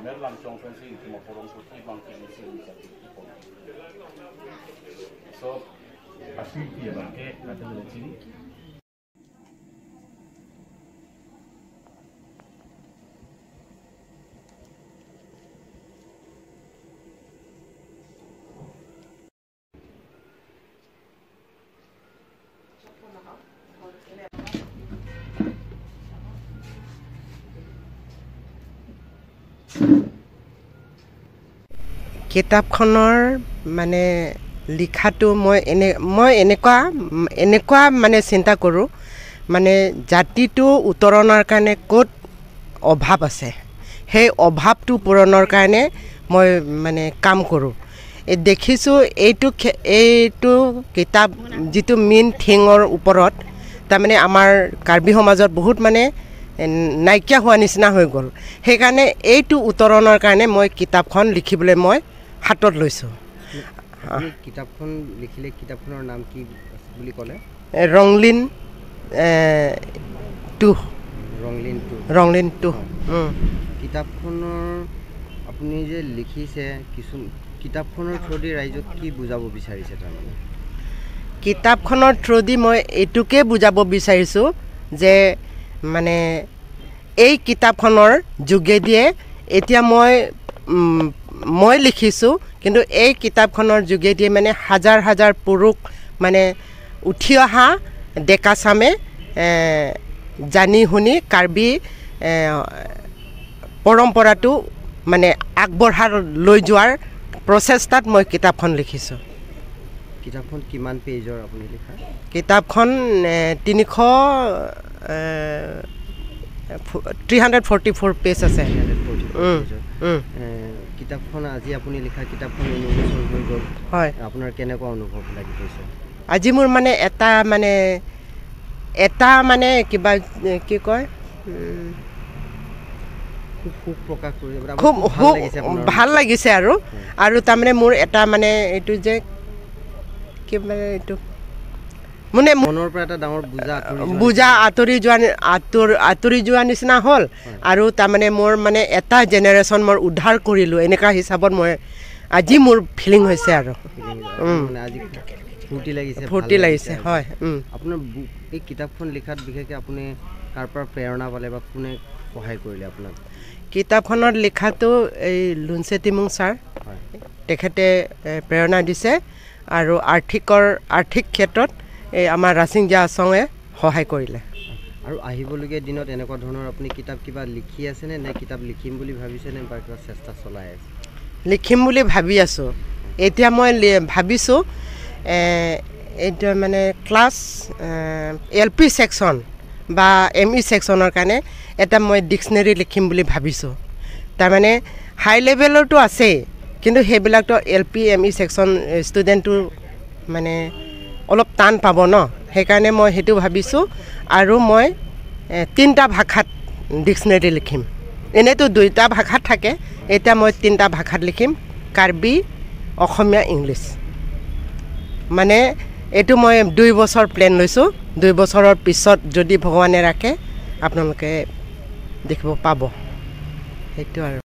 Merlang Chongfen si mo porong suti bang kinisi sa tipon. So, asli dia bangke ada di sini. কিতাপখনৰ মানে লিখাটো মই এনেকুৱা মানে চিন্তা কৰোঁ মানে জাতিটো উত্তৰণৰ কাৰণে ক'ত অভাৱ আছে সেই অভাৱটো পূৰণৰ কাৰণে মই মানে কাম কৰোঁ দেখিছোঁ এইটো কিতাপ যিটো মেইন থিঙৰ ওপৰত তাৰমানে আমাৰ কাৰ্বি সমাজত বহুত মানে নাইকিয়া হোৱা নিচিনা হৈ গ'ল সেইকাৰণে এইটো উত্তৰণৰ কাৰণে মই কিতাপখন লিখিবলৈ মই হাতত লৈছোঁ কিতাপখন লিখিলে কিতাপখনৰ নাম কি বুলি ক'লে ৰংলিন 2 কিতাপখনৰ আপুনি যে লিখিছে কিছু কিতাপখনৰ থ্ৰুদি ৰাইজক কি বুজাব বিচাৰিছে তাৰমানে কিতাপখনৰ থ্ৰুদি মই এইটোকে বুজাব বিচাৰিছোঁ যে মানে এই কিতাপখনৰ যোগেদিয়ে এতিয়া মই লিখিছোঁ কিন্তু এই কিতাপখনৰ যোগেদিয়ে মানে হাজাৰ হাজাৰ পুৰুষ মানে উঠি অহা ডেকা চামে জানি শুনি কাৰ্বি পৰম্পৰাটো মানে আগবঢ়াই লৈ যোৱাৰ প্ৰচেষ্টাত মই কিতাপখন লিখিছোঁ কিতাপখন কিমান পেজৰ আপুনি লিখা কিতাপখন 344 পেজ আছে কিতাপখন আজি আপুনি লিখা কিতাপখন ইনভেশন হৈ গ'ল হয় আপোনাৰ কেনেকুৱা অনুভৱ লাগি গৈছে আজি মোৰ মানে এটা মানে কিবা কি কয় খুব প্ৰকাশ কৰি খুব ভাল লাগিছে আৰু তাৰমানে মোৰ এটা মানে এইটো যে কি মানে এইটো মানে মনৰ পৰা এটা ডাঙৰ বুজা আঁতৰি যোৱা নিচিনা হ'ল আৰু তাৰমানে মোৰ মানে এটা জেনেৰেশ্যন মই উদ্ধাৰ কৰিলোঁ এনেকুৱা হিচাপত মই আজি মোৰ ফিলিং হৈছে আৰু ফূৰ্তি লাগিছে হয় আপোনাৰ এই কিতাপখন লিখাত বিশেষকৈ আপুনি কাৰ পৰা প্ৰেৰণা পালে বা কোনে সহায় কৰিলে আপোনাক কিতাপখনত লিখাটো এই লুনচেটিমুং ছাৰ তেখেতে প্ৰেৰণা দিছে আৰু আৰ্থিক ক্ষেত্ৰত এই আমাৰ ৰাছিংজা আছঙে সহায় কৰিলে আৰু আহিবলগীয়া দিনত এনেকুৱা ধৰণৰ আপুনি কিতাপ কিবা লিখি আছেনে নে কিতাপ লিখিম বুলি ভাবিছেনে বা কিবা চেষ্টা চলাই আছে লিখিম বুলি ভাবি আছোঁ এতিয়া মই ভাবিছোঁ এইটো মানে ক্লাছ LP ছেকশ্যন বা ME ছেকশ্যনৰ কাৰণে এটা মই ডিক্সনেৰী লিখিম বুলি ভাবিছোঁ তাৰমানে হাই লেভেলৰটো আছেই কিন্তু সেইবিলাকতো LP ME ছেকশ্যন ষ্টুডেণ্টটো মানে অলপ টান পাব ন সেইকাৰণে মই সেইটো ভাবিছোঁ আৰু মই 3টা ভাষাত ডিক্সনেৰী লিখিম এনেতো 2টা ভাষাত থাকে এতিয়া মই 3টা ভাষাত লিখিম কাৰ্বি অসমীয়া ইংলিছ মানে এইটো মই 2 বছৰ প্লেন লৈছোঁ 2 বছৰৰ পিছত যদি ভগৱানে ৰাখে আপোনালোকে দেখিব পাব সেইটো আৰু